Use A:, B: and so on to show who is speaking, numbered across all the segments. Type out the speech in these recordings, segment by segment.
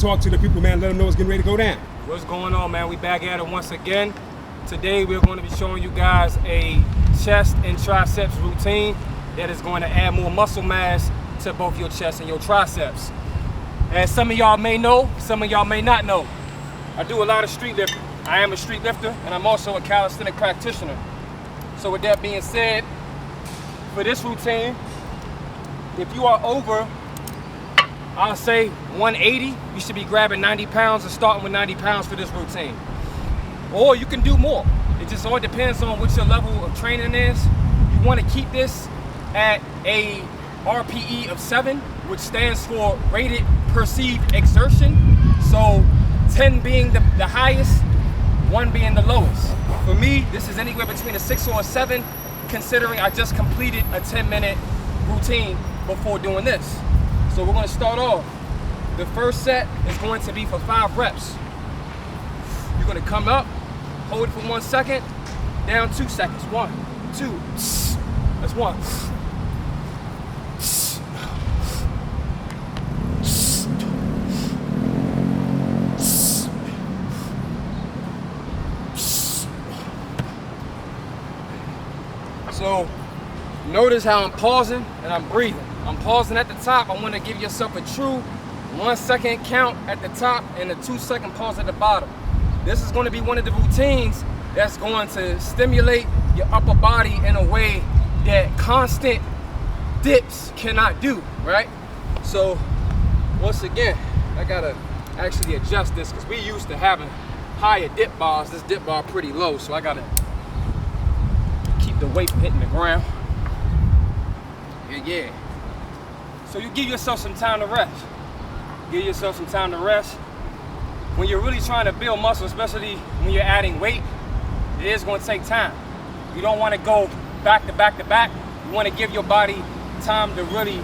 A: talk to the people, man. Let them know it's getting ready to go down.
B: What's going on, man? We back at it once again. Today we're going to be showing you guys a chest and triceps routine that is going to add more muscle mass to both your chest and your triceps. As some of y'all may know, some of y'all may not know, I do a lot of street lifting. I am a street lifter and I'm also a calisthenic practitioner. So with that being said, for this routine, if you are over, I'll say 180, you should be grabbing 90 pounds and starting with 90 pounds for this routine. Or you can do more. It just all depends on what your level of training is. You want to keep this at a RPE of 7, which stands for rated perceived exertion. So 10 being the highest, 1 being the lowest. For me, this is anywhere between a 6 or a 7, considering I just completed a 10-minute routine before doing this. So we're going to start off. The first set is going to be for 5 reps. You're going to come up, hold it for 1 second, down 2 seconds. 1, 2, that's 1. So notice how I'm pausing and I'm breathing. I'm pausing at the top. I want to give yourself a true 1 second count at the top and a 2 second pause at the bottom. This is going to be one of the routines that's going to stimulate your upper body in a way that constant dips cannot do, right? So once again, I gotta actually adjust this because we used to having higher dip bars. This dip bar pretty low, so I gotta keep the weight from hitting the ground. Yeah. So you give yourself some time to rest. Give yourself some time to rest. When you're really trying to build muscle, especially when you're adding weight, it is going to take time. You don't want to go back to back to back. You want to give your body time to really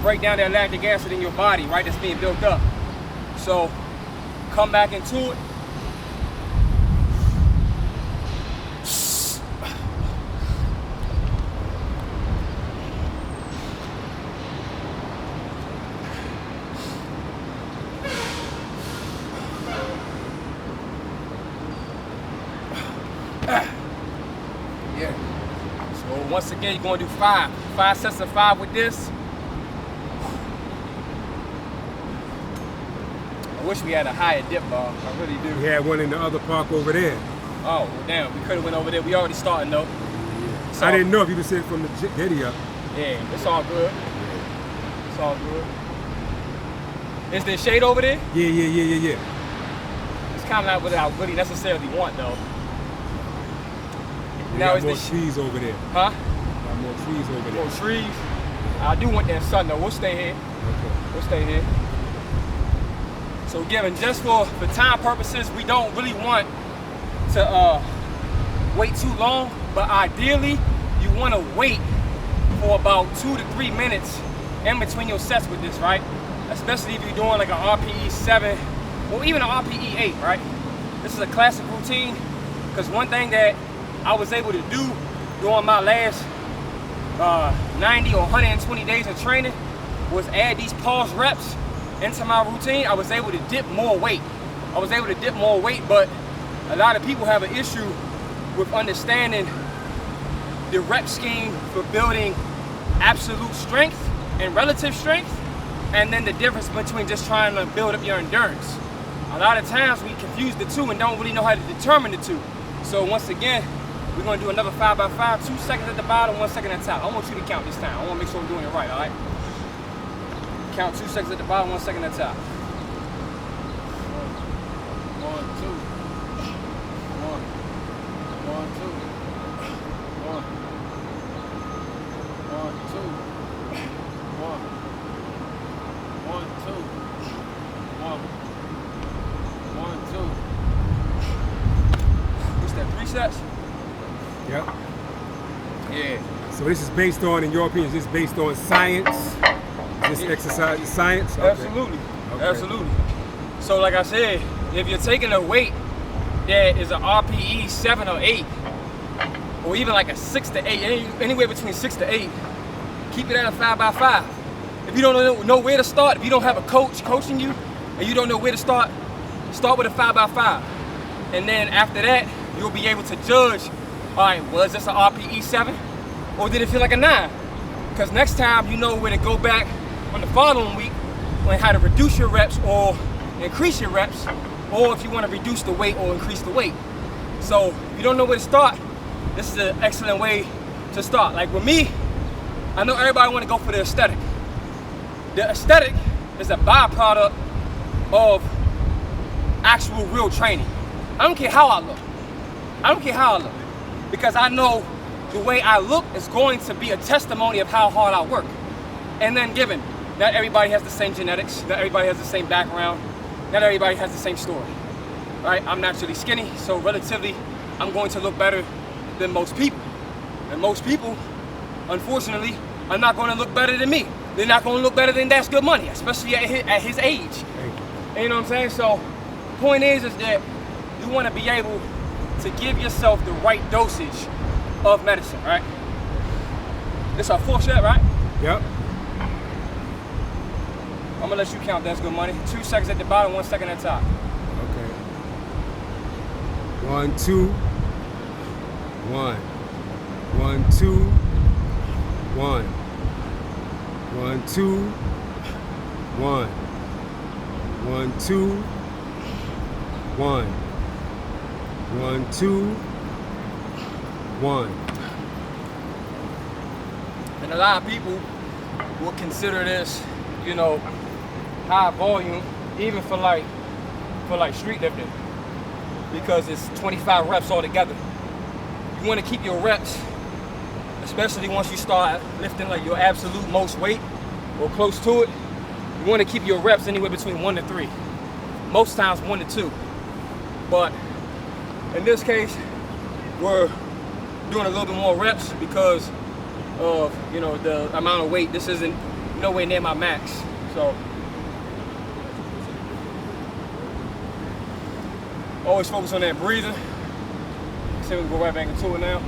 B: break down that lactic acid in your body, right? That's being built up. So come back into it. Yeah. So once again, you're going to do 5 sets of 5 with this. I wish we had a higher dip bar. I really do.
A: We had one in the other park over there.
B: Oh, well, damn. We could have went over there. We already started though.
A: Yeah.
B: So,
A: I didn't know if you could see it from the video.
B: Yeah, it's all good. It's all good. Is there shade over there?
A: Yeah.
B: It's kind of not what I really necessarily want though.
A: We
B: Now
A: got more trees over there.
B: Huh?
A: Got more trees over there.
B: More trees. I do want that sun though. We'll stay here.
A: Okay.
B: We'll stay here. So again, just for time purposes, we don't really want to wait too long, but ideally you want to wait for about 2 to 3 minutes in between your sets with this, right? Especially if you're doing like an RPE 7 or even an RPE 8, right? This is a classic routine because one thing that I was able to do during my last 90 or 120 days of training was add these pause reps into my routine. I was able to dip more weight. But a lot of people have an issue with understanding the rep scheme for building absolute strength and relative strength, and then the difference between just trying to build up your endurance. A lot of times we confuse the two and don't really know how to determine the two. So once again, we're going to do another 5 by 5, 2 seconds at the bottom, 1 second at the top. I want you to count this time. I want to make sure we're doing it right, all right? Count 2 seconds at the bottom, 1 second at the top. 1, 2, 1, 1, 2, 1, 1, 2, 1, 1, 2. What's that, 3 sets?
A: Yep.
B: Yeah.
A: So this is based on, in your opinion, is this based on science? This exercise is science? Okay.
B: Absolutely.
A: Okay.
B: Absolutely. So like I said, if you're taking a weight that is an RPE 7 or 8, or even like a 6 to 8, anywhere between 6 to 8, keep it at a 5 by 5. If you don't know where to start, if you don't have a coach coaching you, and you don't know where to start with a 5x5. And then after that, you'll be able to judge, all right, was this an RPE 7 or did it feel like a 9? Because next time you know where to go back on the following week on how to reduce your reps or increase your reps, or if you want to reduce the weight or increase the weight. So if you don't know where to start, this is an excellent way to start. Like with me, I know everybody want to go for the aesthetic. The aesthetic is a byproduct of actual real training. I don't care how I look. I don't care how I look. Because I know the way I look is going to be a testimony of how hard I work. And then given, not everybody has the same genetics, not everybody has the same background, not everybody has the same story. Right? I'm naturally skinny, so relatively, I'm going to look better than most people. And most people, unfortunately, are not going to look better than me. They're not going to look better than That's Good Money, especially at his age. You know what I'm saying? So, the point is that you want to be able to give yourself the right dosage of medicine, right? This our 4th set, right?
A: Yep.
B: I'm gonna let you count That's Good Money. 2 seconds at the bottom, 1 second at the top.
A: Okay. 1, 2, 1. 1, 2, 1. 1, 2, 1. 1, 2, 1. 1, 2, 1.
B: And a lot of people will consider this, you know, high volume, even for like street lifting, because it's 25 reps altogether. You want to keep your reps, especially once you start lifting like your absolute most weight or close to it. You want to keep your reps anywhere between 1 to 3. Most times 1 to 2. But in this case, we're doing a little bit more reps because of, you know, the amount of weight. This isn't nowhere near my max. So always focus on that breathing. So we can go right back into it now.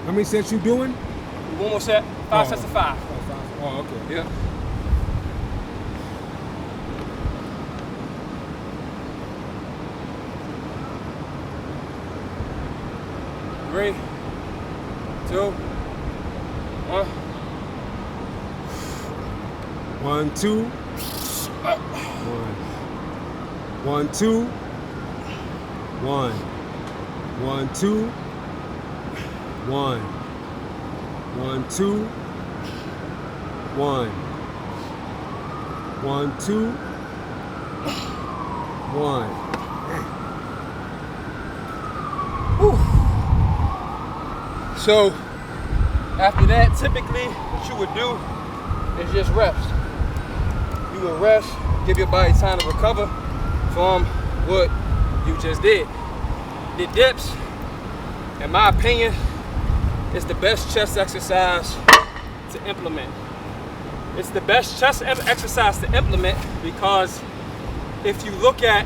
A: How many sets you doing?
B: 1 more set, 5 sets of 5.
A: Oh, okay.
B: Yeah. Three, 2, 1.
A: 1, 2. 1. 1, 2. 1. 1, 2. 1. 1, 2. 1. 1, 2. 1.
B: So after that, typically what you would do is just rest. You would rest, give your body time to recover from what you just did. The dips, in my opinion, is the best chest exercise to implement. It's the best chest exercise to implement because if you look at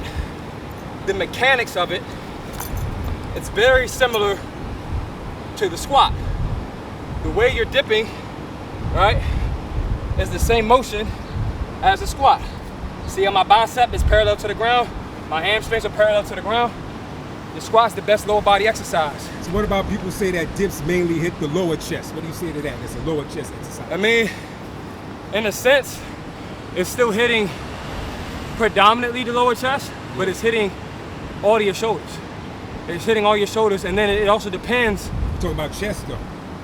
B: the mechanics of it, it's very similar to the squat. The way you're dipping, right, is the same motion as a squat. See how my bicep is parallel to the ground, my hamstrings are parallel to the ground. The squat's the best lower body exercise.
A: So what about people say that dips mainly hit the lower chest? What do you say to that? It's a lower chest exercise.
B: I mean, in a sense, it's still hitting predominantly the lower chest, but it's hitting all of your shoulders. It's hitting all your shoulders, and then it also depends.
A: You're talking about chest though.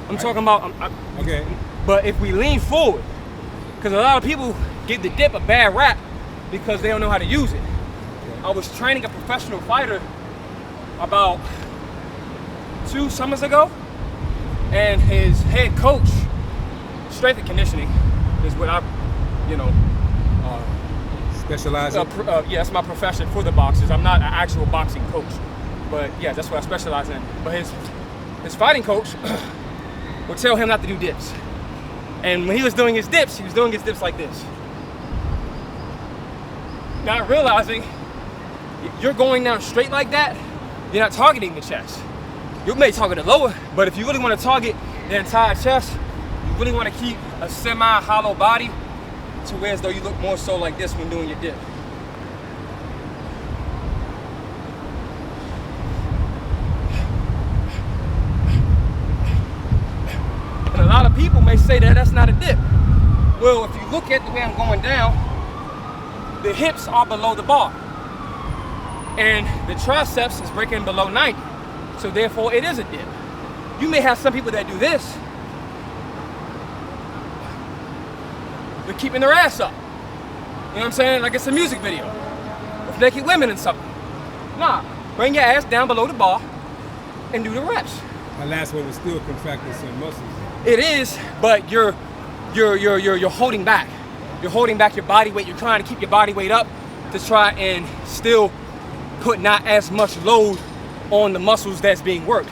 B: I'm talking about,
A: Okay.
B: but if we lean forward, because a lot of people give the dip a bad rap because they don't know how to use it. Okay. I was training a professional fighter about 2 summers ago, and his head coach, strength and conditioning is what I,
A: specialize in?
B: Yeah, that's my profession for the boxers. I'm not an actual boxing coach, but yeah, that's what I specialize in. But his fighting coach would tell him not to do dips. And when he was doing his dips, like this. Not realizing you're going down straight like that, you're not targeting the chest. You may target the lower, but if you really want to target the entire chest, you really want to keep a semi-hollow body, to where as though you look more so like this when doing your dip. And a lot of people may say that that's not a dip. Well, if you look at the way I'm going down, the hips are below the bar. And the triceps is breaking below 90. So therefore it is a dip. You may have some people that do this. They're keeping their ass up. You know what I'm saying? Like it's a music video with naked women and something. Nah, bring your ass down below the bar and do the reps.
A: That last one was still contracting some muscles.
B: It is, but you're holding back. You're holding back your body weight. You're trying to keep your body weight up to try and still put not as much load on the muscles that's being worked,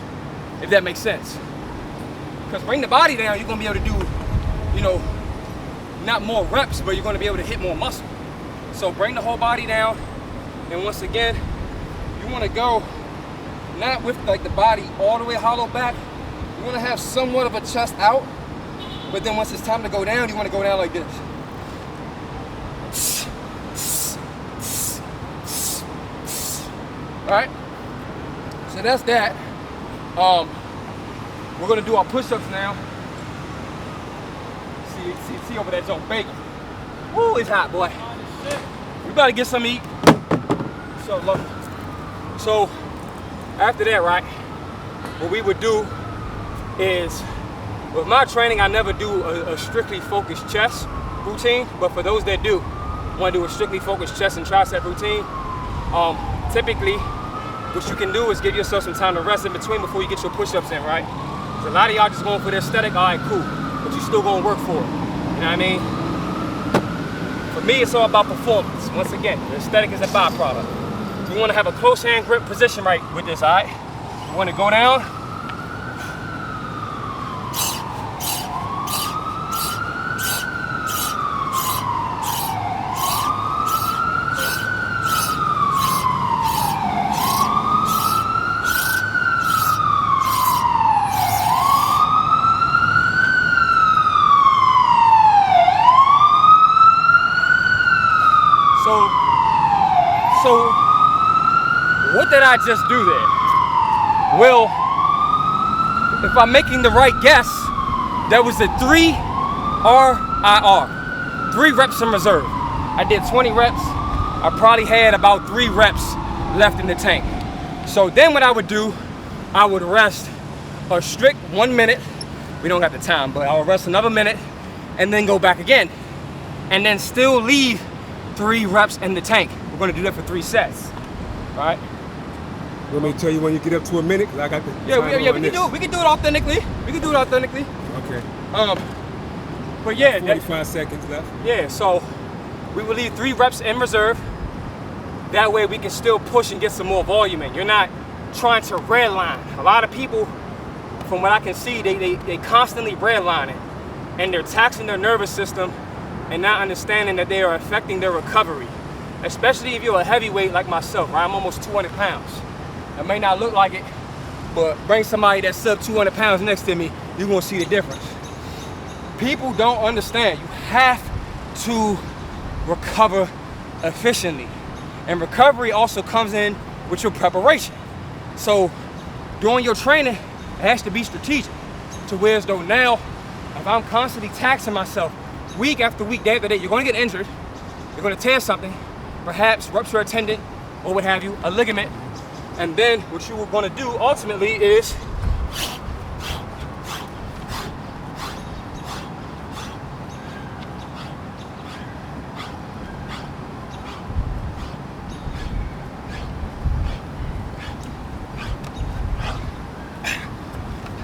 B: if that makes sense. Because bring the body down, you're gonna be able to do, you know, not more reps, but you're gonna be able to hit more muscle. So bring the whole body down, and once again, you wanna go not with like the body all the way hollow back. You wanna have somewhat of a chest out, but then once it's time to go down, you wanna go down like this. All right, so that's that. We're gonna do our push-ups now. See over that zone, bacon. Woo, it's hot, boy. We about to get some to eat. So lovely. So after that, right, what we would do is, with my training, I never do a strictly focused chest routine, but for those that do want to do a strictly focused chest and tricep routine, typically what you can do is give yourself some time to rest in between before you get your push-ups in, right? Because a lot of y'all just going for the aesthetic, all right, cool, but you still gonna work for it, you know what I mean? For me, it's all about performance. Once again, the aesthetic is a byproduct. We wanna have a close hand grip position right with this, all right? We wanna go down. So what did I just do there? Well, if I'm making the right guess, that was a 3 RIR, 3 reps in reserve. I did 20 reps. I probably had about 3 reps left in the tank. So then what I would do, I would rest a strict 1 minute. We don't have the time, but I would rest another minute and then go back again. And then still leave 3 reps in the tank. We're gonna do that for 3 sets, all right?
A: You want me to tell you when you get up to a minute? I got the
B: we can do it authentically. We can do it authentically.
A: Okay.
B: But yeah,
A: 45 seconds left.
B: Yeah, so we will leave 3 reps in reserve. That way we can still push and get some more volume in. You're not trying to redline. A lot of people, from what I can see, they constantly redlining, and they're taxing their nervous system and not understanding that they are affecting their recovery. Especially if you're a heavyweight like myself, right? I'm almost 200 pounds. It may not look like it, but bring somebody that's sub 200 pounds next to me, you're gonna see the difference. People don't understand. You have to recover efficiently. And recovery also comes in with your preparation. So during your training, it has to be strategic. To where as though now, if I'm constantly taxing myself week after week, day after day, you're gonna get injured, you're gonna tear something, perhaps rupture a tendon or what have you, a ligament. And then what you are gonna do ultimately is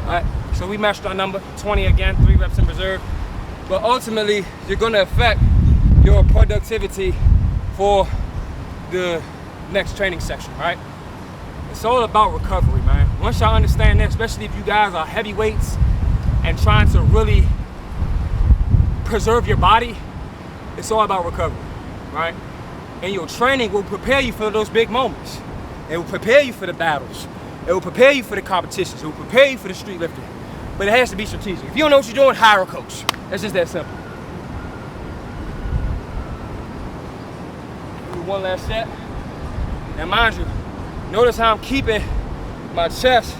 B: all right, so we matched our number, 20 again, 3 reps in reserve. But ultimately, you're gonna affect your productivity for the next training section, right? It's all about recovery, man. Once y'all understand that, especially if you guys are heavyweights and trying to really preserve your body, it's all about recovery, right? And your training will prepare you for those big moments. It will prepare you for the battles. It will prepare you for the competitions. It will prepare you for the street lifting. But it has to be strategic. If you don't know what you're doing, hire a coach. It's just that simple. one last set. Now mind you, notice how I'm keeping my chest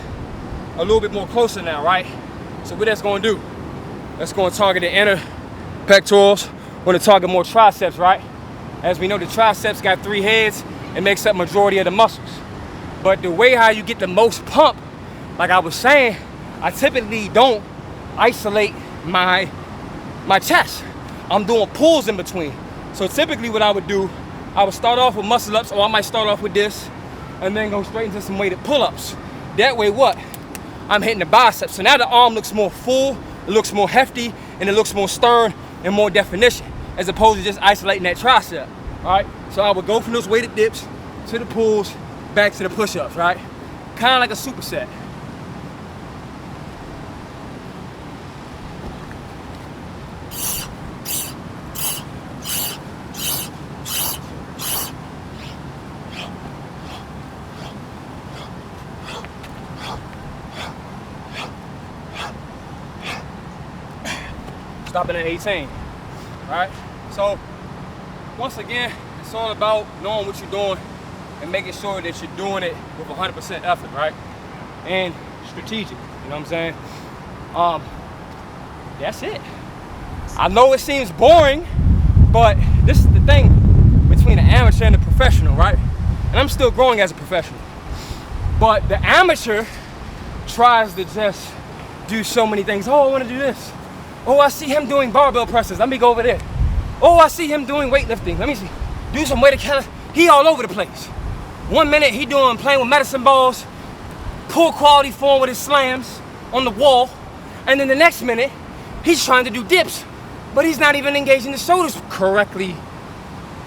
B: a little bit more closer now, right? So what that's gonna do, that's gonna target the inner pectorals, gonna target more triceps, right? As we know, the triceps got 3 heads and makes up majority of the muscles. But the way how you get the most pump, like I was saying, I typically don't isolate my chest. I'm doing pulls in between. So typically what I would do, I would start off with muscle ups, or I might start off with this and then go straight into some weighted pull-ups. That way what? I'm hitting the biceps. So now the arm looks more full, it looks more hefty, and it looks more stern and more definition, as opposed to just isolating that tricep, all right? So I would go from those weighted dips to the pulls, back to the push-ups, right? Kind of like a superset. Stopping at 18, right? So once again, it's all about knowing what you're doing and making sure that you're doing it with 100% effort, right? And strategic, you know what I'm saying? That's it. I know it seems boring, but this is the thing between the amateur and the professional, right? And I'm still growing as a professional. But the amateur tries to just do so many things. Oh, I want to do this. Oh, I see him doing barbell presses. Let me go over there. Oh, I see him doing weightlifting. Let me see. Do some weighted calisthenics. He all over the place. 1 minute he playing with medicine balls, poor quality form with his slams on the wall, and then the next minute he's trying to do dips, but he's not even engaging the shoulders correctly.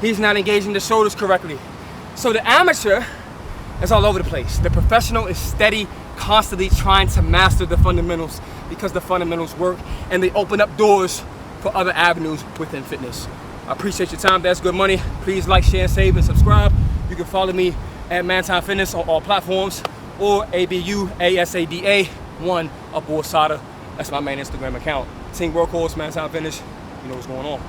B: He's not engaging the shoulders correctly. So the amateur is all over the place. The professional is steady, constantly trying to master the fundamentals, because the fundamentals work and they open up doors for other avenues within fitness. I appreciate your time. That's good money. Please like, share, save, and subscribe. You can follow me at Mantown Fitness on all platforms, or ABUASADA1 Upward Sada. That's my main Instagram account. Team Workhorse, Mantown Fitness. You know what's going on.